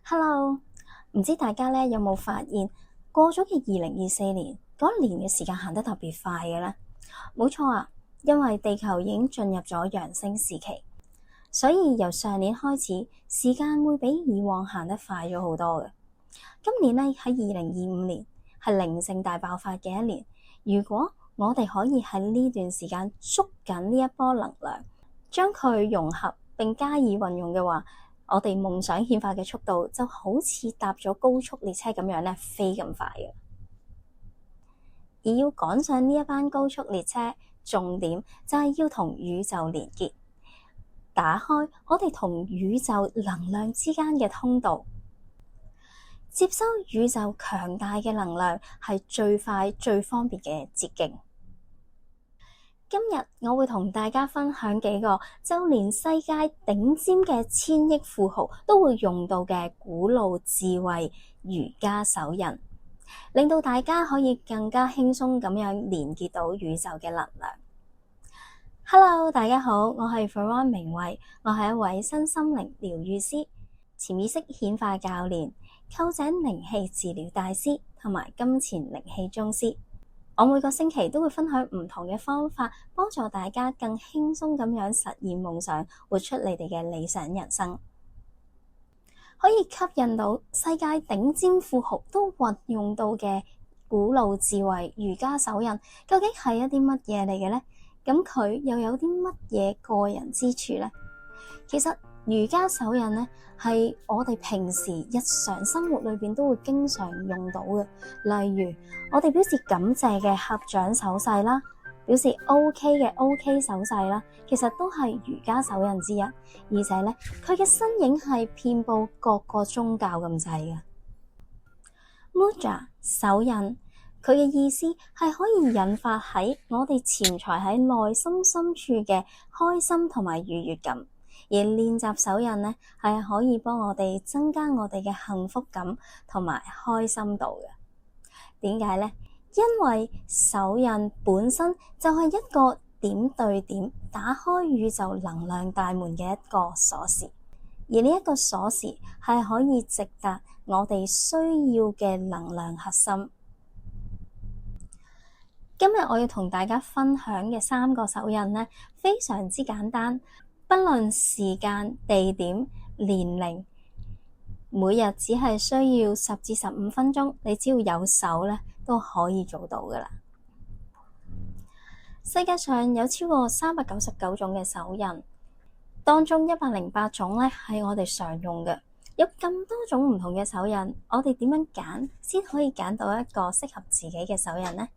Hello，唔知大家咧有冇發現過咗嘅2024年嗰一年嘅時間行得特別快嘅咧？冇錯啊，因為地球已經進入咗揚升時期，所以由上年開始，時間會比以往行得快咗好多嘅。今年咧喺2025年係靈性大爆發嘅一年，如果我哋可以喺呢段時間捉緊呢一波能量，將佢融合並加以運用嘅話，我哋夢想顯化嘅速度就好似搭咗高速列車咁樣咧，飛咁快嘅。而要趕上呢一班高速列車，重點就係要同宇宙連結，打開我哋同宇宙能量之間嘅通道，接收宇宙強大嘅能量係最快最方便嘅捷徑。今日我會同大家分享幾個就連世界頂尖嘅千億富豪都會用到嘅古老智慧瑜伽手印，令到大家可以更加輕鬆咁樣連結到宇宙嘅能量。Hello， 大家好，我係 Veron 明慧，我係一位身心靈療癒師、潛意識顯化教練、臼井靈氣治療大師同埋金錢靈氣宗師。我每個星期都會分享唔同嘅方法，幫助大家更輕鬆咁樣實現夢想，活出你哋嘅理想人生。可以吸引到世界頂尖富豪都運用到嘅古老智慧瑜伽手印，究竟係一啲乜嘢嚟嘅呢？咁佢又有啲乜嘢個人之處呢？其實瑜伽手印呢，係我哋平時日常生活裏邊都會經常用到嘅，例如我哋表示感謝嘅合掌手勢啦，表示 OK 嘅 OK 手勢啦，其實都係瑜伽手印之一，而且咧佢嘅身影係遍佈各個宗教咁滯嘅。Mudra 手印，佢嘅意思係可以引發喺我哋潛藏喺內心深處嘅開心同埋愉悅感。而練習手印呢，係可以幫我哋增加我哋嘅幸福感同埋開心度嘅。點解呢？因為手印本身就係一個點對點打開宇宙能量大門嘅一個鎖匙，而呢一個鎖匙係可以直達我哋需要嘅能量核心。今日我要同大家分享嘅3個手印呢，非常之簡單。不論時間、地點、年齡，每日只係需要10至15分鐘，你只要有手咧，都可以做到噶啦。世界上有超過399種嘅手印，當中108種咧係我哋常用嘅。有咁多種唔同嘅手印，我哋點樣揀先可以揀到一個適合自己嘅手印呢？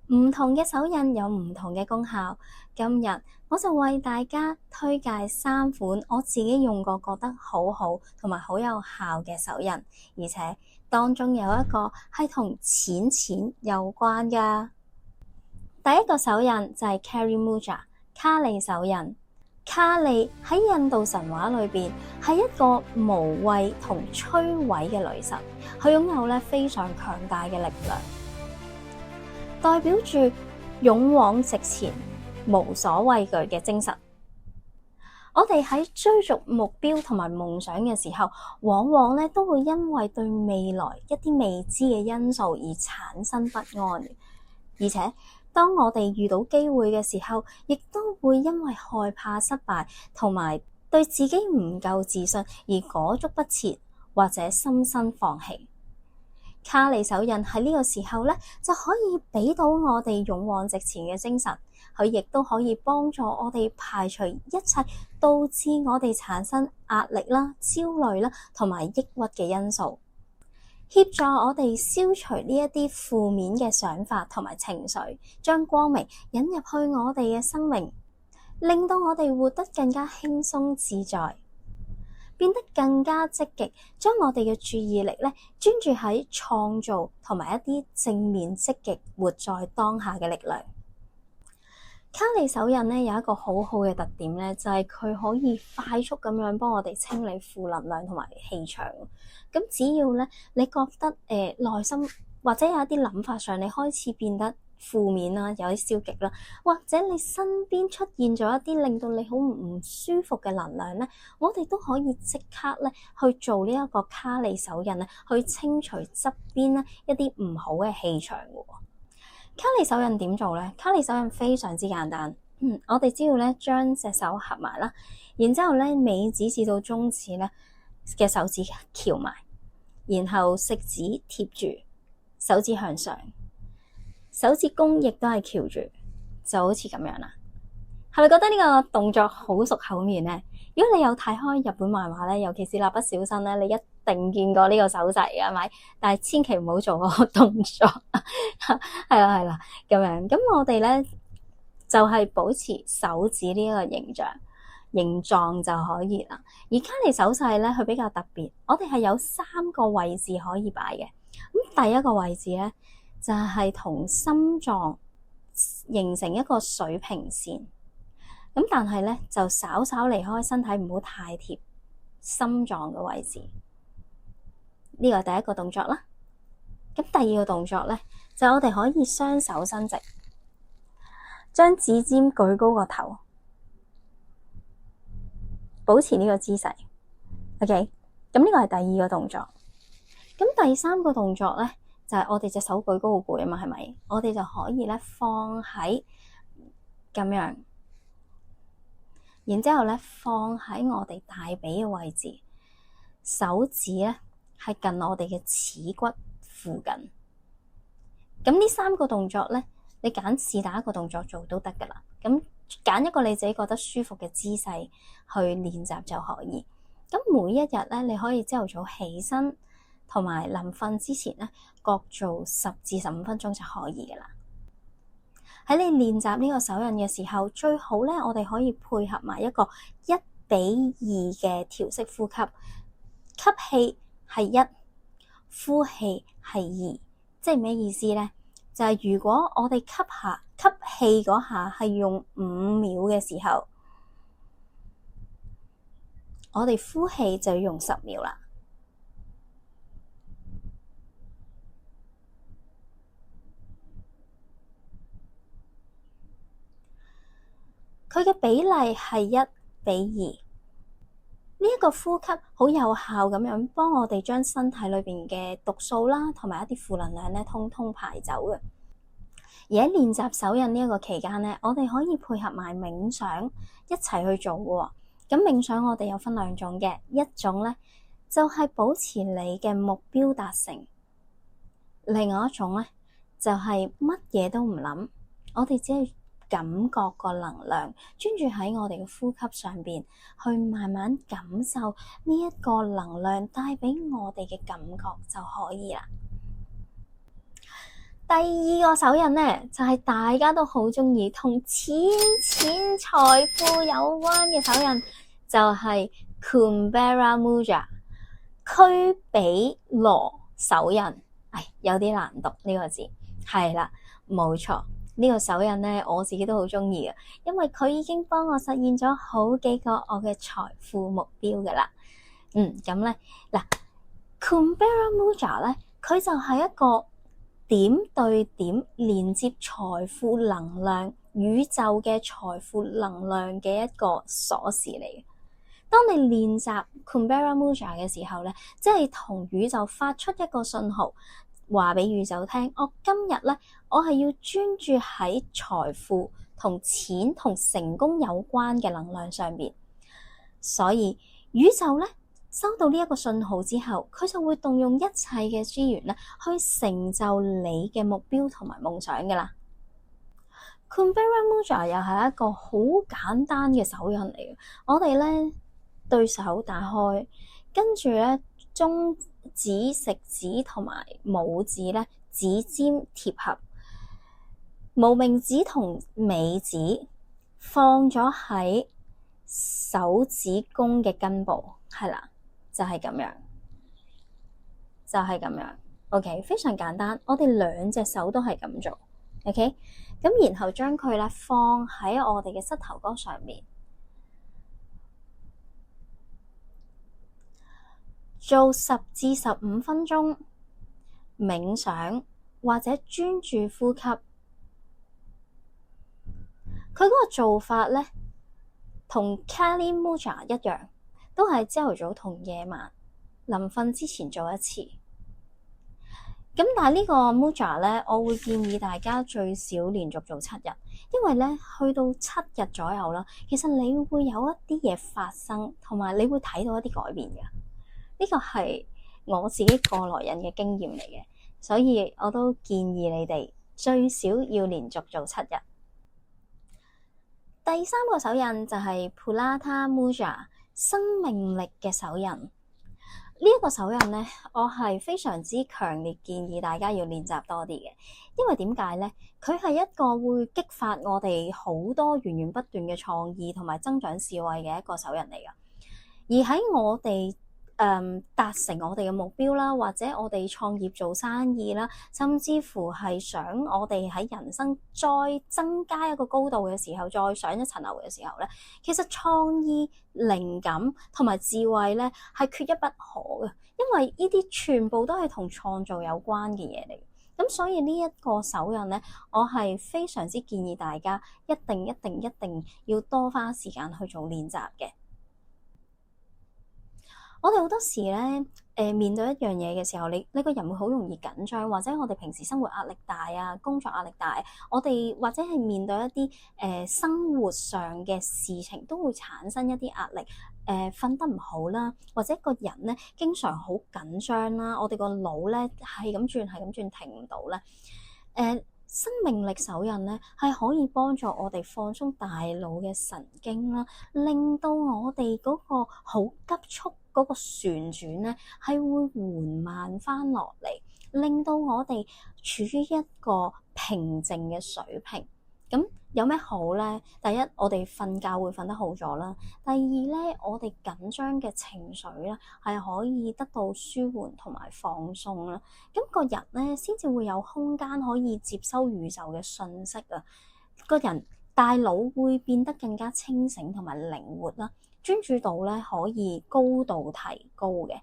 唔同嘅手印有唔同嘅功效，今日我就為大家推介3款我自己用過覺得好好同埋好有效嘅手印，而且當中有一個係同錢有關噶。第一個手印就係 Kali Mudra 卡利手印。卡利喺印度神話裏邊係一個無畏同摧毀嘅女神，佢擁有非常強大嘅力量，代表住勇往直前、無所畏懼嘅精神。我哋喺追逐目標同埋夢想嘅時候，往往都會因為對未來一啲未知嘅因素而產生不安。而且當我哋遇到機會嘅時候，亦都會因為害怕失敗同埋對自己唔夠自信而裹足不前，或者深深放棄。卡利手印喺呢個時候就可以俾到我哋勇往直前嘅精神，佢亦都可以幫助我哋排除一切導致我哋產生壓力啦、焦慮啦同埋抑鬱嘅因素，協助我哋消除呢一啲負面嘅想法同埋情緒，將光明引入去我哋嘅生命，令到我哋活得更加輕鬆自在，變得更加積極，將我哋嘅注意力專注喺創造同埋一啲正面積極活在當下嘅力量。卡利手印有一個好好嘅特點就係佢可以快速咁樣幫我哋清理負能量同埋氣場。咁只要你覺得內心或者有一啲諗法上你開始變得負面啦，有啲消極啦，或者你身邊出現咗一啲令到你好唔舒服嘅能量咧，我哋都可以即刻咧去做呢一個卡利手印咧，去清除側邊咧一啲唔好嘅氣場嘅。卡利手印點做咧？卡利手印非常之簡單。我哋只要咧將隻手合埋啦，然之後咧尾指至到中指咧嘅手指翹埋，然後食指貼住，手指向上，手指公亦都係翹住，就好似咁樣啦。係咪覺得呢個動作好熟口面咧？如果你有睇開日本漫畫咧，尤其是蠟筆小新咧，你一定見過呢個手勢嘅，係咪？但係千祈唔好做嗰個動作。係啦，咁樣。咁我哋咧就係保持手指呢一個形狀就可以啦。而卡利手勢咧，佢比較特別，我哋係有3個位置可以擺嘅。咁第一個位置咧就係同心臟形成一個水平線。咁但係咧就稍稍離開身體，唔好太貼心臟嘅位置。呢個係第一個動作啦。咁第二個動作咧就我哋可以雙手伸直，將指尖舉高個頭，保持呢個姿勢。OK， 咁呢個係第二個動作。咁第三個動作咧就係我哋隻手舉高好攰啊嘛，係咪？我哋就可以咧放喺咁樣。然之後咧，放喺我哋大髀嘅位置，手指咧係近我哋嘅恥骨附近。咁呢3個動作咧，你揀是但一個動作做都得噶啦。咁揀一個你自己覺得舒服嘅姿勢去練習就可以。咁每一日咧，你可以朝頭早起身同埋臨瞓之前咧，各做10至15分鐘就可以噶啦。喺你練習呢個手印嘅時候，最好咧，我哋可以配合埋一個1:2嘅調息呼吸，吸氣係1，呼氣係2，即係咩意思咧？就係如果我哋吸氣嗰下係用5秒嘅時候，我哋呼氣就要用10秒啦。佢嘅比例係1:2，呢一個呼吸好有效咁樣幫我哋將身體裏邊嘅毒素啦，同埋一啲負能量咧，通通排走嘅。而喺練習手印呢一個期間咧，我哋可以配合埋冥想一齊去做嘅。咁冥想我哋有分2種嘅，一種咧就係保持你嘅目標達成，另外一種咧就係乜嘢都唔諗，我哋只係感覺個能量，專注喺我哋嘅呼吸上邊，去慢慢感受呢一個能量帶俾我哋嘅感覺就可以啦。第二個手印咧，就係大家都好中意同錢財富有關嘅手印，就係 Kumbhara Mudra 區比羅手印。有啲難讀呢個字，係啦，冇錯。呢個手印咧，我自己都好中意嘅，因為佢已經幫我實現咗好幾個我嘅財富目標噶啦。咁咧嗱 Kumbhara Mudra 咧，佢就係一個點對點連接財富能量、宇宙嘅財富能量嘅一個鎖匙嚟嘅。當你練習 Kumbhara Mudra 嘅時候咧，即係同宇宙發出一個信號，話俾宇宙聽，我今日咧，我係要專注喺財富同錢同成功有關嘅能量上邊。所以宇宙咧收到呢一個信號之後，佢就會動用一切嘅資源咧，去成就你嘅目標同埋夢想噶啦。Kumbhara Mudra 又係一個好簡單嘅手印嚟嘅，我哋咧對手打開，跟住咧中指、食指同埋拇指咧指尖貼合，無名指同尾指放咗喺手指公嘅根部，係啦，就係咁樣，就係咁樣。OK， 非常簡單，我哋2隻手都係咁做。OK， 咁然後將佢咧放喺我哋嘅膝頭哥上面。做10至15分鐘冥想或者專注呼吸，佢嗰個做法咧，同 Kali Mudra 一樣，都係朝頭早同夜晚臨瞓之前做一次。咁但係呢個 Mudra 咧，我會建議大家最少連續做7日，因為咧去到7日左右啦，其實你會有一啲嘢發生，同埋你會睇到一啲改變嘅。呢個係我自己過來人嘅經驗嚟嘅，所以我都建議你哋最少要連續做7日。第3個手印就係 Purata Mudra 生命力嘅手印。呢一個手印咧，我係非常之強烈建議大家要練習多啲嘅，因為點解咧？佢係一個會激發我哋好多源源不斷嘅創意同埋增長智慧嘅一個手印嚟㗎。而喺我哋達成我哋嘅目標啦，或者我哋創業做生意啦，甚至乎係想我哋喺人生再增加一個高度嘅時候，再上一層樓嘅時候咧，其實創意、靈感同埋智慧咧係缺一不可嘅，因為呢啲全部都係同創造有關嘅嘢嚟。咁所以呢一個手印咧，我係非常之建議大家一定要多花時間去做練習嘅。我哋好多時咧，面對一樣嘢嘅時候，你個人會好容易緊張，或者我哋平時生活壓力大啊，工作壓力大，我哋或者係面對一啲生活上嘅事情，都會產生一啲壓力，瞓得唔好啦，或者個人咧經常好緊張啦，我哋個腦咧係咁轉，停唔到咧。生命力手印咧係可以幫助我哋放鬆大腦嘅神經啦，令到我哋嗰個好急速嗰個旋轉咧係會緩慢翻落嚟，令到我哋處於一個平靜嘅水平。咁有咩好咧？第一，我哋瞓覺會瞓得好咗啦。第二咧，我哋緊張嘅情緒咧係可以得到舒緩同埋放鬆啦。咁個人咧先至會有空間可以接收宇宙嘅訊息啊。個人大腦會變得更加清醒同埋靈活啦，專注度咧可以高度提高嘅，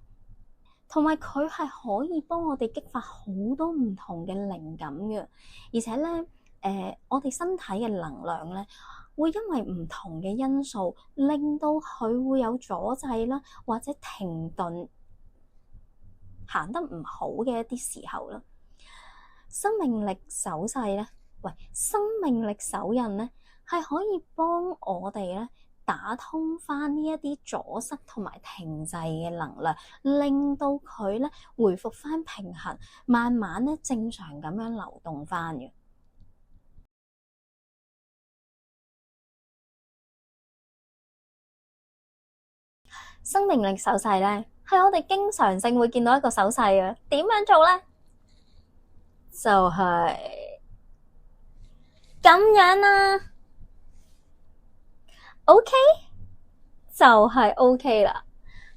同埋佢係可以幫我哋激發好多唔同嘅靈感嘅，而且咧。我哋身體嘅能量咧，會因為唔同嘅因素，令到佢會有阻滯啦，或者停頓，行得唔好嘅一啲時候啦。生命力手勢咧，生命力手印咧，係可以幫我哋咧打通翻呢一啲阻塞同埋停滯嘅能量，令到佢咧回復翻平衡，慢慢咧正常咁樣流動翻嘅。生命力手勢咧，係我哋經常性會見到一個手勢嘅。點樣做咧？就係咁樣啦。OK，就係 OK 啦。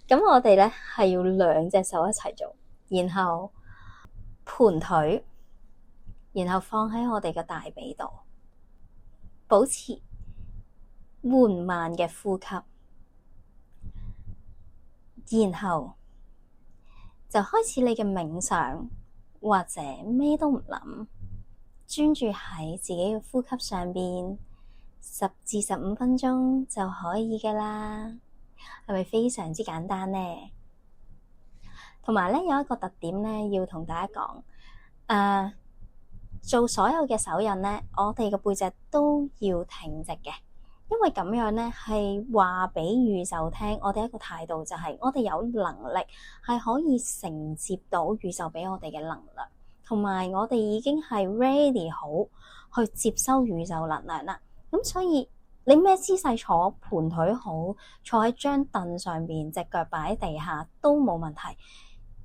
咁我哋咧係要兩隻手一齊做，然後盤腿，然後放喺我哋嘅大髀度，保持緩慢嘅呼吸。然後就開始你嘅冥想，或者咩都唔諗，專注喺自己嘅呼吸上邊，10至15分鐘就可以㗎喇。係咪非常之簡單呢？同埋咧有一個特點咧要同大家講，做所有嘅手印咧，我哋嘅背脊都要挺直嘅。因為咁樣咧，係話俾宇宙聽，我哋一個態度就係，我哋有能力係可以承接到宇宙俾我哋嘅能量，同埋我哋已經係 ready 好去接收宇宙能量啦。咁所以你咩姿勢坐，盤腿好，坐喺張凳上邊，隻腳擺喺地下都冇問題，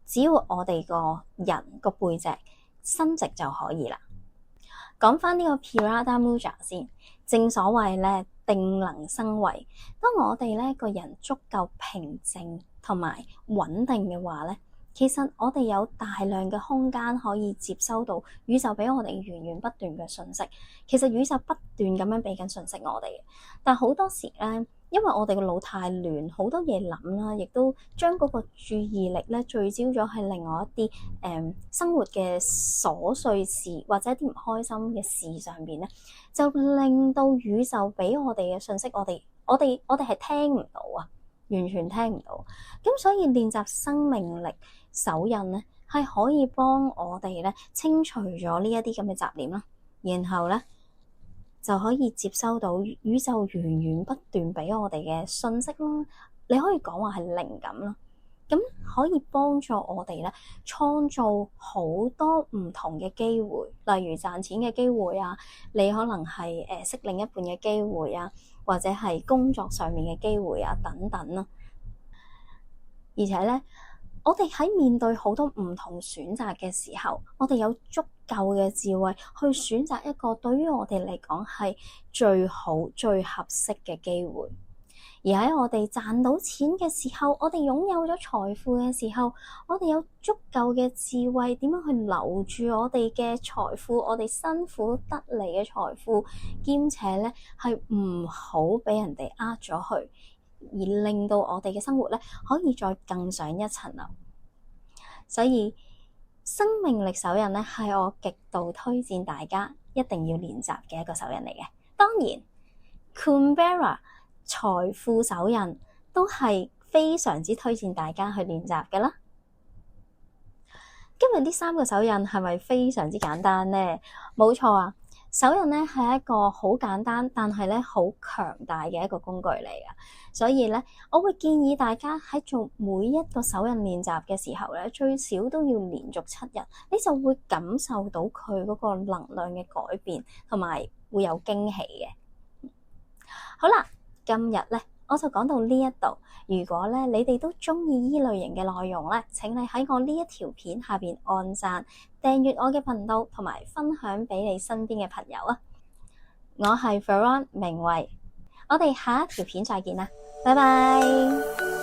只要我哋個人個背脊伸直就可以啦。講翻呢個 Purata Mudra 先，正所謂咧，定能生慧。當我哋咧個人足夠平靜同埋穩定嘅話咧，其實我哋有大量嘅空間可以接收到宇宙俾我哋源源不斷嘅訊息。其實宇宙不斷咁樣俾緊訊息我哋，但好多時咧，因為我哋個腦太亂，好多嘢諗啦，亦都將嗰個注意力咧聚焦咗喺另外一啲生活嘅瑣碎事或者一啲唔開心嘅事上邊咧，就令到宇宙俾我哋嘅信息，我哋係聽唔到啊，完全聽唔到。咁所以練習生命力手印咧，係可以幫我哋咧清除咗呢一啲咁嘅雜念啦，然後咧就可以接收到宇宙源源不斷俾我哋嘅信息啦。你可以講話係靈感啦，咁可以幫助我哋咧創造好多唔同嘅機會，例如賺錢嘅機會啊，你可能係識另一半嘅機會啊，或者係工作上面嘅機會啊等等啦。而且咧，我哋喺面對好多唔同選擇嘅時候，我哋有足夠嘅智慧去選擇一個對於我哋嚟講係最好、最合適嘅機會。而喺我哋賺到錢嘅時候，我哋擁有咗財富嘅時候，我哋有足夠嘅智慧點樣去留住我哋嘅財富，我哋辛苦得嚟嘅財富，兼且咧係唔好俾人哋呃咗去，而令到我哋嘅生活咧可以再更上一層樓。所以生命力手印咧係我極度推薦大家一定要練習嘅一個手印嚟嘅。當然 Canberra 財富手印都係非常之推薦大家去練習嘅啦。今日呢3個手印係咪非常之簡單呢？冇錯啊！手印咧係一個好簡單，但係咧好強大嘅一個工具嚟噶。所以咧，我會建議大家喺做每一個手印練習嘅時候咧，最少都要連續7日，你就會感受到佢嗰個能量嘅改變，同埋會有驚喜嘅。好啦，今日咧我就講到呢一度。如果咧你哋都中意呢類型嘅內容咧，請你喺我呢一條片下邊按讚、訂閱我嘅頻道，同埋分享俾你身邊嘅朋友啊！我係 Veron 明慧，我哋下一條片再見啦，拜拜。